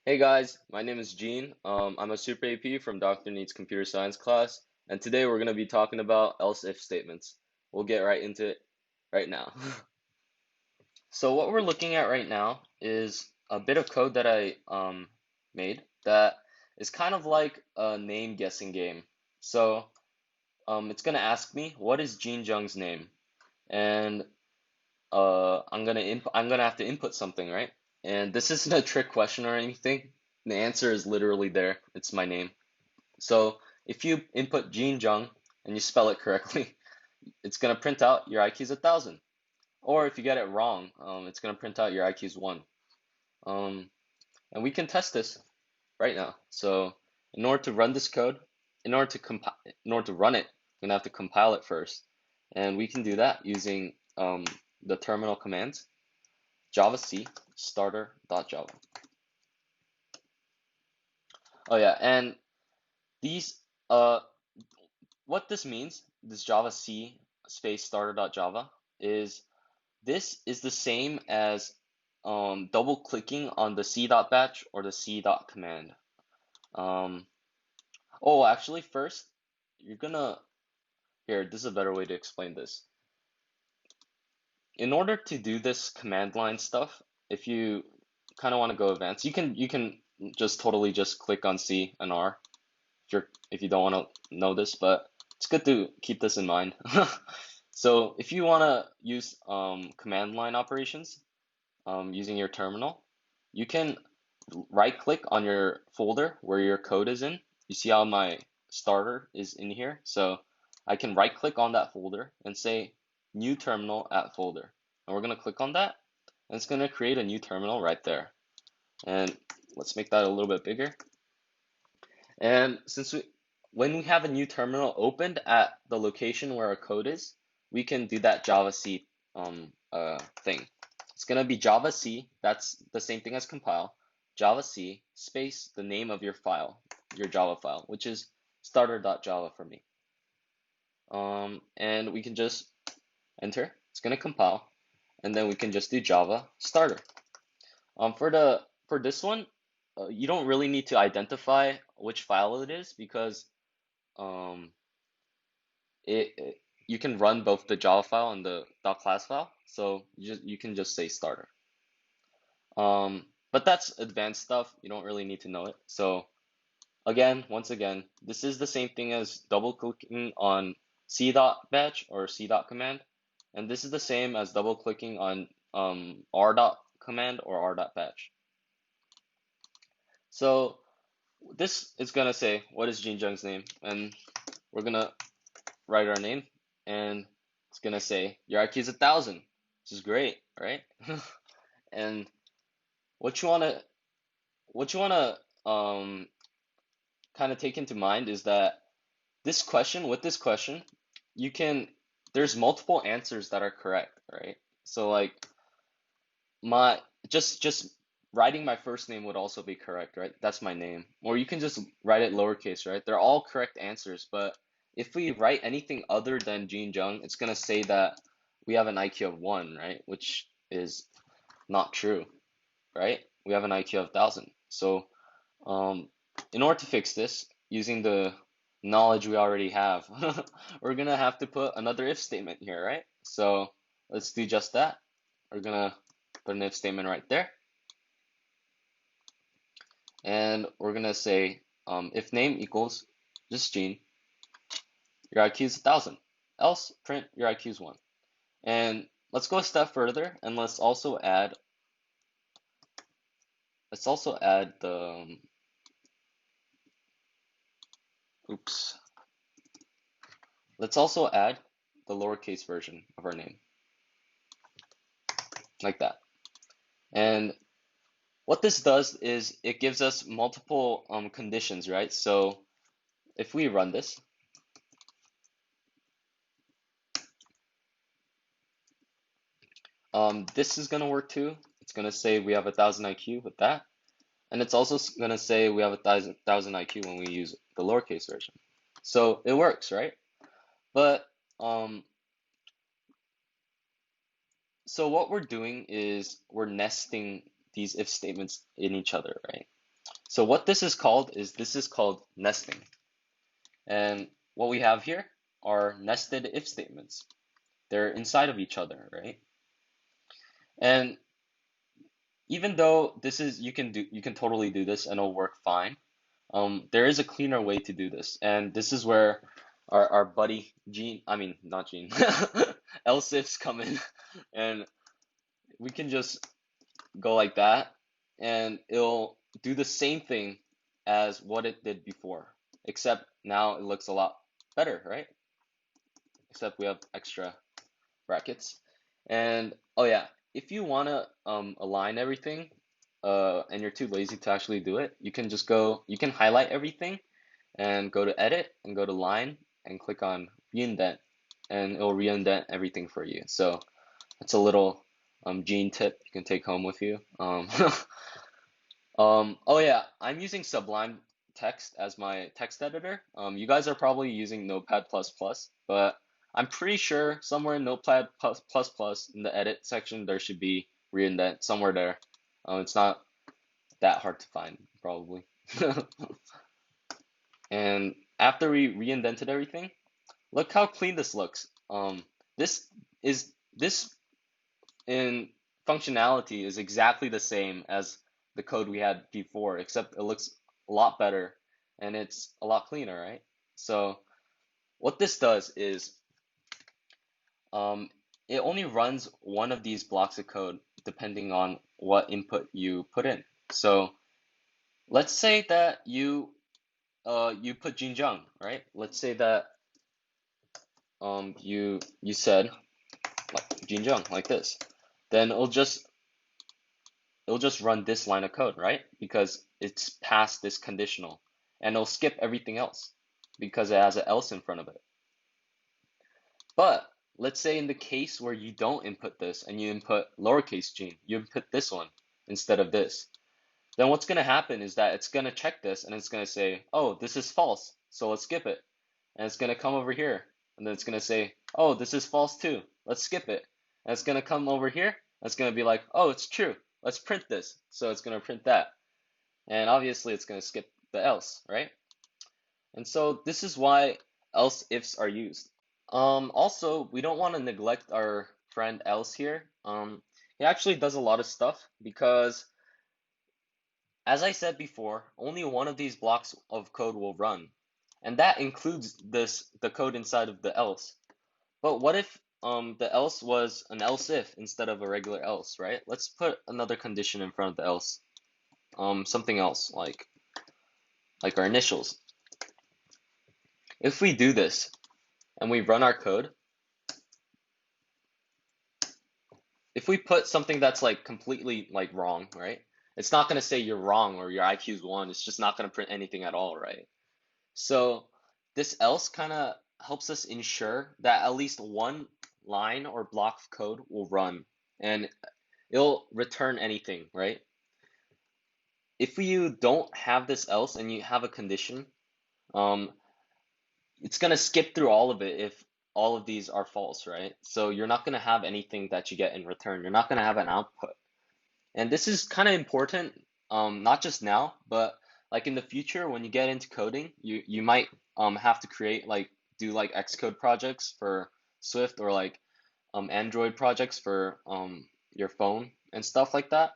Hey guys, my name is Gene. I'm a Super AP from Dr. Needs Computer Science class, and today we're going to be talking about else-if statements. We'll get right into it right now. So what we're looking at right now is a bit of code that I made that is kind of like a name guessing game. So it's going to ask me what is Gene Jung's name, and I'm gonna have to input something, right? And this isn't a trick question or anything. The answer is literally there. It's my name. So if you input Gene Jung and you spell it correctly, it's gonna print out your IQ is 1,000. Or if you get it wrong, it's gonna print out your IQ is 1. Um, and we can test this right now. So in order to run this code, in order to run it, you're gonna have to compile it first, and we can do that using the terminal commands javac starter.java. Oh yeah, and these what this means, this javac space starter.java is this is the same as double clicking on the c.batch or the c.command. Um, oh, actually, first you're gonna here. This is a better way to explain this. In order to do this command line stuff, if you kind of want to go advanced, you can just totally just click on C and R if you don't want to know this, but it's good to keep this in mind. So if you want to use command line operations using your terminal, you can right click on your folder where your code is in. You see how my starter is in here? So I can right click on that folder and say new terminal at folder. And we're going to click on that, and it's going to create a new terminal right there. And let's make that a little bit bigger. And when we have a new terminal opened at the location where our code is, we can do that javac thing. It's gonna be javac, that's the same thing as compile, javac space the name of your file, your Java file, which is starter.java for me. And we can just enter, it's gonna compile, and then we can just do Java starter. For this one, you don't really need to identify which file it is because um, you can run both the Java file and the .class file, so you can just say starter. But that's advanced stuff. You don't really need to know it. So once again, this is the same thing as double clicking on c.batch or c.command, and this is the same as double clicking on r.command or r.batch. So this is gonna say what is Jin Jung's name, and we're gonna write our name, and it's gonna say your IQ is 1,000, which is great, right? And what you wanna what you wanna kind of take into mind is that with this question, you can there's multiple answers that are correct, right? So like my just writing my first name would also be correct, right? That's my name. Or you can just write it lowercase, right? They're all correct answers, but if we write anything other than Gene Jung, it's gonna say that we have an IQ of 1, right? Which is not true, right? We have an IQ of 1,000. So in order to fix this, using the knowledge we already have, we're gonna have to put another if statement here, right? So let's do just that. We're gonna put an if statement right there. And we're gonna say if name equals just Gene, your IQ is 1,000. Else print your IQ is 1. And let's go a step further and let's also add the oops. Let's also add the lowercase version of our name like that. And what this does is it gives us multiple conditions, right? So if we run this, this is gonna work too. It's gonna say we have 1,000 IQ with that, and it's also gonna say we have 1,000 IQ when we use the lowercase version. So it works, right? But so what we're doing is we're nesting these if statements in each other, right? So what this is called is nesting. And what we have here are nested if statements. They're inside of each other, right? And even though this is you can totally do this and it'll work fine. There is a cleaner way to do this, and this is where our buddy Gene, I mean not Gene, else ifs come in, and we can just go like that, and it'll do the same thing as what it did before, except now it looks a lot better, right? Except we have extra brackets. And oh yeah, if you wanna align everything, and you're too lazy to actually do it, you can highlight everything and go to edit and go to line and click on reindent, and it'll reindent everything for you. So it's a little gene tip you can take home with you. Oh yeah, I'm using Sublime Text as my text editor. You guys are probably using Notepad++, but I'm pretty sure somewhere in Notepad++ in the edit section there should be reindent somewhere there. It's not that hard to find, probably. And after we reindented everything, look how clean this looks. This this in functionality is exactly the same as the code we had before, except it looks a lot better and it's a lot cleaner, right? So what this does is um, it only runs one of these blocks of code depending on what input you put in. So let's say that you put Jinjiang, right? Let's say that you said like Jinjiang like this. Then it'll just run this line of code, right? Because it's past this conditional. And it'll skip everything else because it has an else in front of it. But let's say in the case where you don't input this and you input lowercase g, you input this one instead of this. Then what's going to happen is that it's going to check this and it's going to say, oh, this is false, so let's skip it. And it's going to come over here and then it's going to say, oh, this is false too, let's skip it. And it's going to come over here and it's going to be like, oh, it's true, let's print this. So it's going to print that. And obviously it's going to skip the else, right? And so this is why else ifs are used. Also, we don't want to neglect our friend else here. He actually does a lot of stuff because, as I said before, only one of these blocks of code will run, and that includes the code inside of the else. But what if the else was an else if instead of a regular else, right? Let's put another condition in front of the else. Something else like our initials. If we do this and we run our code, if we put something that's like completely like wrong, right? It's not going to say you're wrong or your IQ is 1. It's just not going to print anything at all, right? So this else kind of helps us ensure that at least one line or block of code will run and it'll return anything, right? If you don't have this else and you have a condition, um, it's gonna skip through all of it if all of these are false, right? So you're not gonna have anything that you get in return. You're not gonna have an output. And this is kind of important, not just now, but like in the future when you get into coding, you might have to create like do like Xcode projects for Swift or like Android projects for your phone and stuff like that.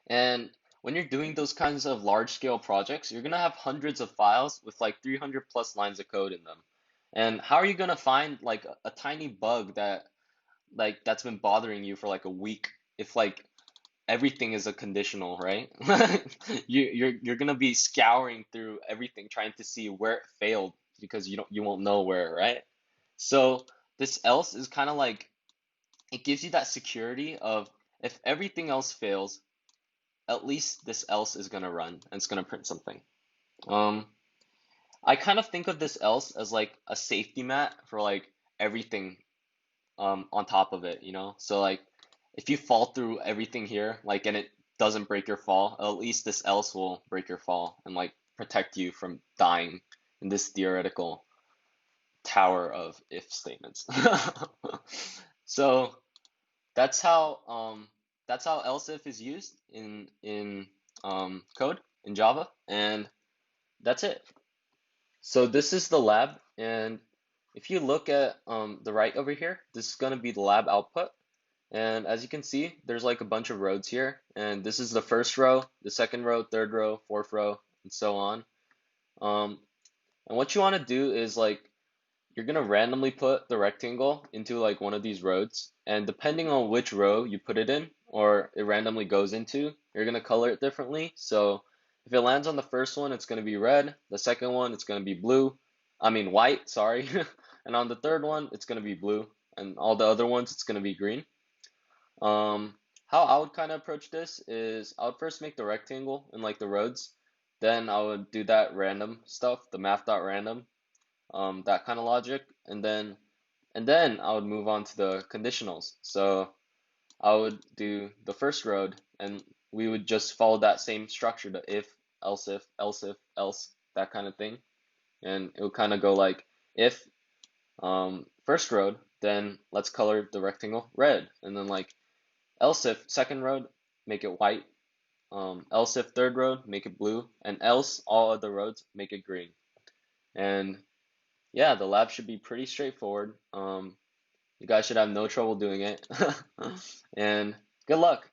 And when you're doing those kinds of large scale projects, you're gonna have hundreds of files with like 300 plus lines of code in them. And how are you gonna find like a tiny bug that's been bothering you for like a week if like everything is a conditional, right? You're gonna be scouring through everything trying to see where it failed because you won't know where, right? So this else is kind of like it gives you that security of if everything else fails, at least this else is gonna run and it's gonna print something. Um, I kind of think of this else as like a safety mat for like everything on top of it, you know? So like if you fall through everything here, like and it doesn't break your fall, at least this else will break your fall and like protect you from dying in this theoretical tower of if statements. So that's how else if is used in code. in Java, and that's it. So this is the lab, and if you look at the right over here, this is going to be the lab output. And as you can see, there's like a bunch of rows here, and this is the first row, the second row, third row, fourth row, and so on. Um, and what you want to do is like you're gonna randomly put the rectangle into like one of these rows, and depending on which row you put it in, or it randomly goes into, you're gonna color it differently. So if it lands on the first one, it's gonna be red. The second one, it's gonna be blue. I mean white, sorry. And on the third one, it's gonna be blue, and all the other ones, it's gonna be green. How I would kind of approach this is I would first make the rectangle in like the rows, then I would do that random stuff, the math.random, that kind of logic, and then I would move on to the conditionals. So I would do the first road, and we would just follow that same structure, the if, else, that kind of thing. And it would kind of go like if first road, then let's color the rectangle red, and then like else if second road, make it white. Else if third road, make it blue, and else all other roads, make it green. And yeah, the lab should be pretty straightforward. You guys should have no trouble doing it. And good luck.